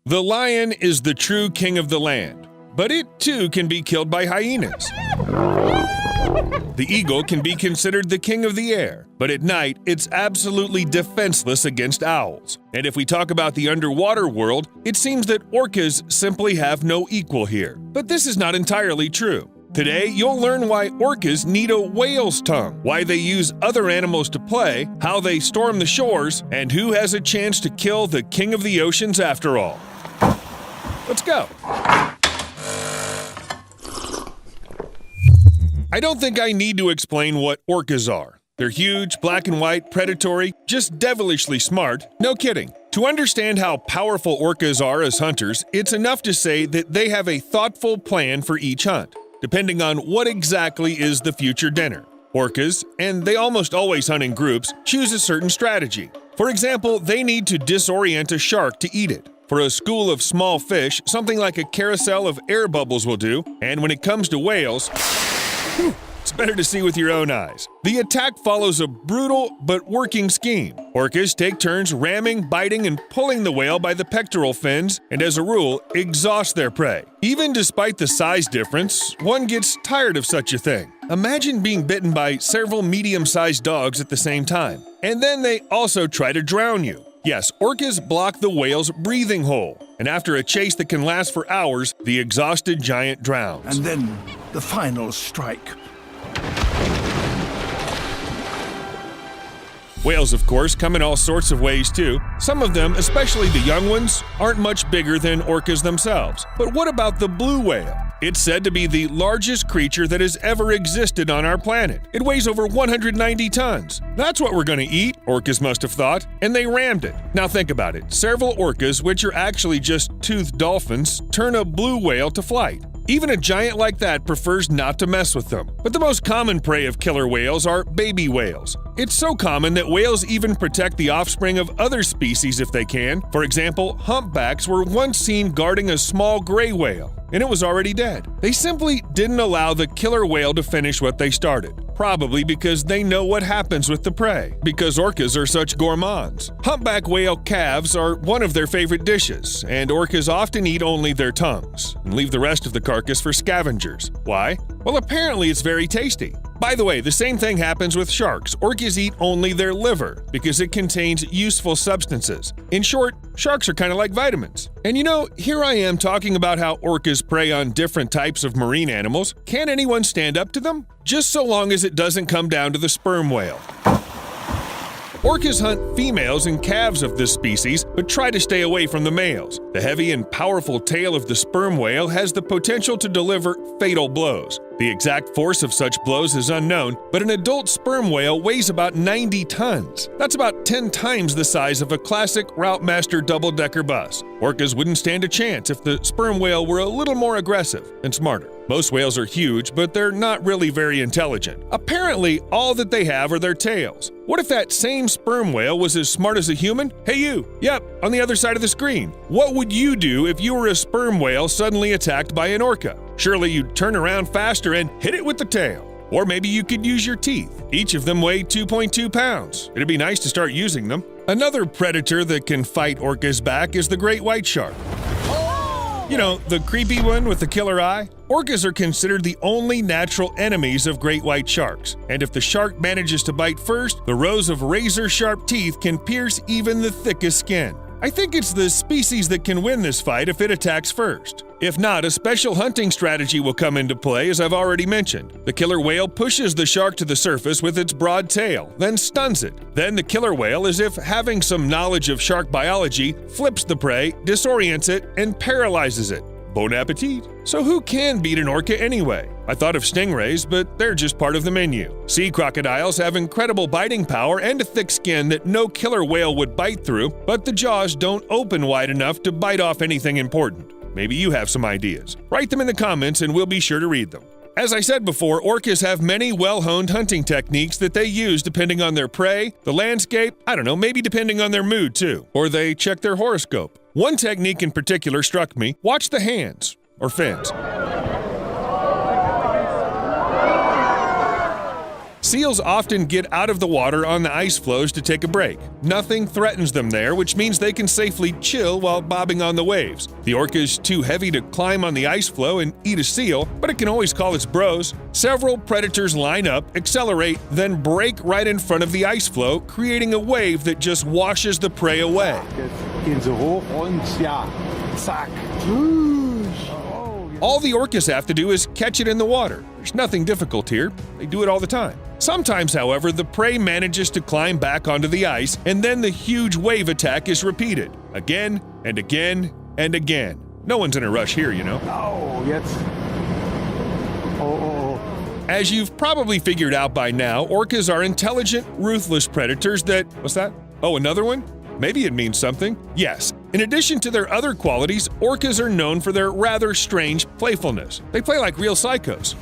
The lion is the true king of the land, but it too can be killed by hyenas. The eagle can be considered the king of the air, but at night it's absolutely defenseless against owls. And if we talk about the underwater world, it seems that orcas simply have no equal here. But this is not entirely true. Today, you'll learn why orcas need a whale's tongue, why they use other animals to play, how they storm the shores, and who has a chance to kill the king of the oceans after all. Let's go. I don't think I need to explain what orcas are. They're huge, black and white, predatory, just devilishly smart. No kidding. To understand how powerful orcas are as hunters, it's enough to say that they have a thoughtful plan for each hunt, depending on what exactly is the future dinner. Orcas, and they almost always hunt in groups, choose a certain strategy. For example, they need to disorient a shark to eat it. For a school of small fish, something like a carousel of air bubbles will do, and when it comes to whales, it's better to see with your own eyes. The attack follows a brutal but working scheme. Orcas take turns ramming, biting, and pulling the whale by the pectoral fins, and as a rule, exhaust their prey. Even despite the size difference, one gets tired of such a thing. Imagine being bitten by several medium-sized dogs at the same time. And then they also try to drown you. Yes, orcas block the whale's breathing hole, and after a chase that can last for hours, the exhausted giant drowns. And then the final strike. Whales, of course, come in all sorts of ways too. Some of them, especially the young ones, aren't much bigger than orcas themselves. But what about the blue whale? It's said to be the largest creature that has ever existed on our planet. It weighs over 190 tons. That's what we're going to eat, orcas must have thought, and they rammed it. Now think about it. Several orcas, which are actually just toothed dolphins, turn a blue whale to flight. Even a giant like that prefers not to mess with them. But the most common prey of killer whales are baby whales. It's so common that whales even protect the offspring of other species if they can. For example, humpbacks were once seen guarding a small gray whale, and it was already dead. They simply didn't allow the killer whale to finish what they started. Probably because they know what happens with the prey, because orcas are such gourmands. Humpback whale calves are one of their favorite dishes, and orcas often eat only their tongues and leave the rest of the carcass for scavengers. Why? Well, apparently it's very tasty. By the way, the same thing happens with sharks. Orcas eat only their liver because it contains useful substances. In short, sharks are kind of like vitamins. And you know, here I am talking about how orcas prey on different types of marine animals. Can anyone stand up to them? Just so long as it doesn't come down to the sperm whale. Orcas hunt females and calves of this species, but try to stay away from the males. The heavy and powerful tail of the sperm whale has the potential to deliver fatal blows. The exact force of such blows is unknown, but an adult sperm whale weighs about 90 tons. That's about 10 times the size of a classic Routemaster double-decker bus. Orcas wouldn't stand a chance if the sperm whale were a little more aggressive and smarter. Most whales are huge, but they're not really very intelligent. Apparently, all that they have are their tails. What if that same sperm whale was as smart as a human? Hey you! Yep, on the other side of the screen. What would you do if you were a sperm whale suddenly attacked by an orca? Surely you'd turn around faster and hit it with the tail. Or maybe you could use your teeth. Each of them weigh 2.2 pounds. It'd be nice to start using them. Another predator that can fight orcas back is the great white shark. You know, the creepy one with the killer eye? Orcas are considered the only natural enemies of great white sharks. And if the shark manages to bite first, the rows of razor-sharp teeth can pierce even the thickest skin. I think it's the species that can win this fight if it attacks first. If not, a special hunting strategy will come into play, as I've already mentioned. The killer whale pushes the shark to the surface with its broad tail, then stuns it. Then the killer whale, as if having some knowledge of shark biology, flips the prey, disorients it, and paralyzes it. Bon appetit! So who can beat an orca anyway? I thought of stingrays, but they're just part of the menu. Sea crocodiles have incredible biting power and a thick skin that no killer whale would bite through, but the jaws don't open wide enough to bite off anything important. Maybe you have some ideas. Write them in the comments and we'll be sure to read them. As I said before, orcas have many well-honed hunting techniques that they use depending on their prey, the landscape, maybe depending on their mood too, or they check their horoscope. One technique in particular struck me. Watch the hands, or fins. Seals often get out of the water on the ice floes to take a break. Nothing threatens them there, which means they can safely chill while bobbing on the waves. The orca is too heavy to climb on the ice floe and eat a seal, but it can always call its bros. Several predators line up, accelerate, then break right in front of the ice floe, creating a wave that just washes the prey away. Jetzt gehen sie hoch und ja, zack. All the orcas have to do is catch it in the water. There's nothing difficult here. They do it all the time. Sometimes, however, the prey manages to climb back onto the ice, and then the huge wave attack is repeated. Again and again and again. No one's in a rush here, you know. Oh, jetzt. Oh. As you've probably figured out by now, orcas are intelligent, ruthless predators that… What's that? Oh, another one? Maybe it means something. Yes. In addition to their other qualities, orcas are known for their rather strange playfulness. They play like real psychos.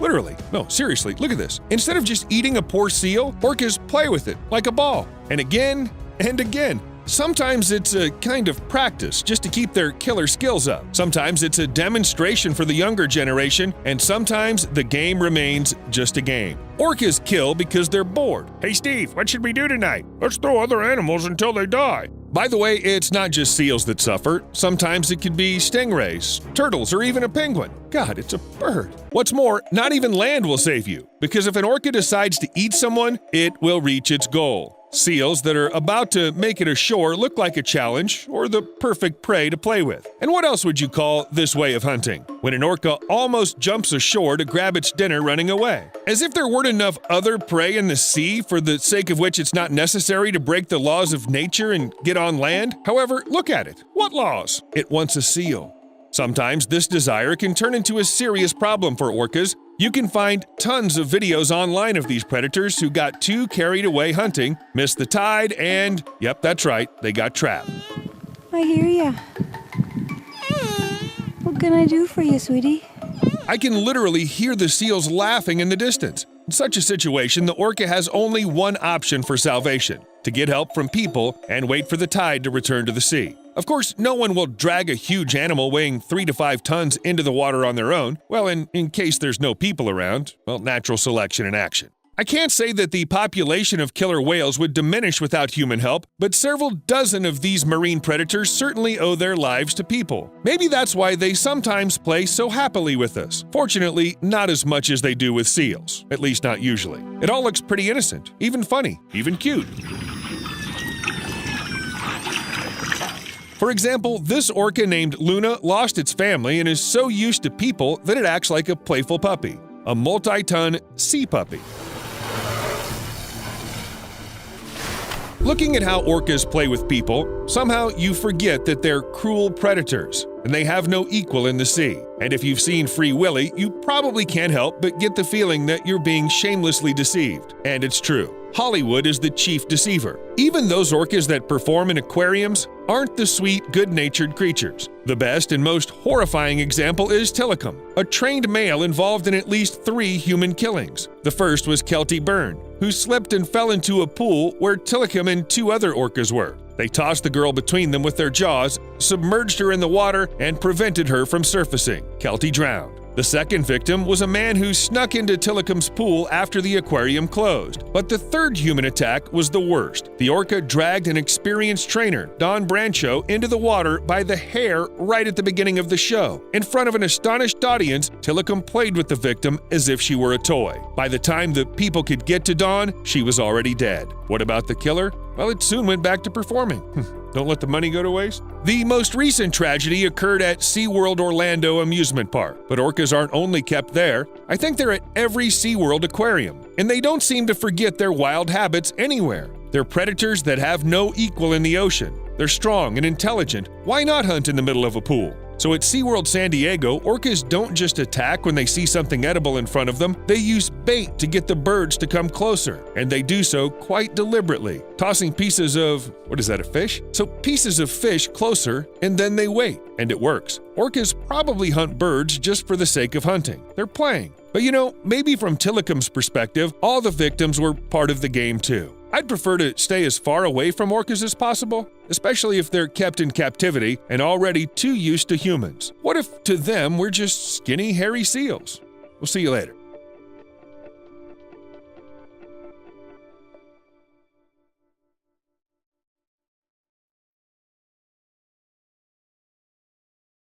Literally. No, seriously, look at this. Instead of just eating a poor seal, orcas play with it like a ball. And again and again. Sometimes it's a kind of practice just to keep their killer skills up. Sometimes it's a demonstration for the younger generation, and sometimes the game remains just a game. Orcas kill because they're bored. Hey Steve, what should we do tonight? Let's throw other animals until they die. By the way, it's not just seals that suffer. Sometimes it could be stingrays, turtles, or even a penguin. God, it's a bird. What's more, not even land will save you, because if an orca decides to eat someone, it will reach its goal. Seals that are about to make it ashore look like a challenge or the perfect prey to play with. And what else would you call this way of hunting? When an orca almost jumps ashore to grab its dinner running away. As if there weren't enough other prey in the sea for the sake of which it's not necessary to break the laws of nature and get on land. However, look at it. What laws? It wants a seal. Sometimes this desire can turn into a serious problem for orcas. You can find tons of videos online of these predators who got too carried away hunting, missed the tide, and, yep, that's right, they got trapped. I hear ya. What can I do for you, sweetie? I can literally hear the seals laughing in the distance. In such a situation, the orca has only one option for salvation: to get help from people and wait for the tide to return to the sea. Of course, no one will drag a huge animal weighing 3 to 5 tons into the water on their own. Well, in case there's no people around, well, natural selection in action. I can't say that the population of killer whales would diminish without human help, but several dozen of these marine predators certainly owe their lives to people. Maybe that's why they sometimes play so happily with us. Fortunately, not as much as they do with seals, at least not usually. It all looks pretty innocent, even funny, even cute. For example, this orca named Luna lost its family and is so used to people that it acts like a playful puppy, a multi-ton sea puppy. Looking at how orcas play with people, somehow you forget that they're cruel predators, and they have no equal in the sea. And if you've seen Free Willy, you probably can't help but get the feeling that you're being shamelessly deceived. And it's true. Hollywood is the chief deceiver. Even those orcas that perform in aquariums aren't the sweet, good-natured creatures. The best and most horrifying example is Tilikum, a trained male involved in at least 3 human killings. The first was Kelty Byrne, who slipped and fell into a pool where Tilikum and 2 other orcas were. They tossed the girl between them with their jaws, submerged her in the water, and prevented her from surfacing. Kelty drowned. The second victim was a man who snuck into Tilikum's pool after the aquarium closed. But the third human attack was the worst. The orca dragged an experienced trainer, Don Brancho, into the water by the hair right at the beginning of the show. In front of an astonished audience, Tilikum played with the victim as if she were a toy. By the time the people could get to Dawn, she was already dead. What about the killer? Well, it soon went back to performing. Don't let the money go to waste. The most recent tragedy occurred at SeaWorld Orlando amusement park, but orcas aren't only kept there. I think they're at every SeaWorld aquarium, and they don't seem to forget their wild habits anywhere. They're predators that have no equal in the ocean. They're strong and intelligent. Why not hunt in the middle of a pool? So at SeaWorld San Diego, orcas don't just attack when they see something edible in front of them. They use bait to get the birds to come closer, and they do so quite deliberately, tossing pieces of, what is that, a fish? So pieces of fish closer, and then they wait, and it works. Orcas probably hunt birds just for the sake of hunting. They're playing. But you know, maybe from Tilikum's perspective, all the victims were part of the game too. I'd prefer to stay as far away from orcas as possible, especially if they're kept in captivity and already too used to humans. What if to them we're just skinny, hairy seals? We'll see you later.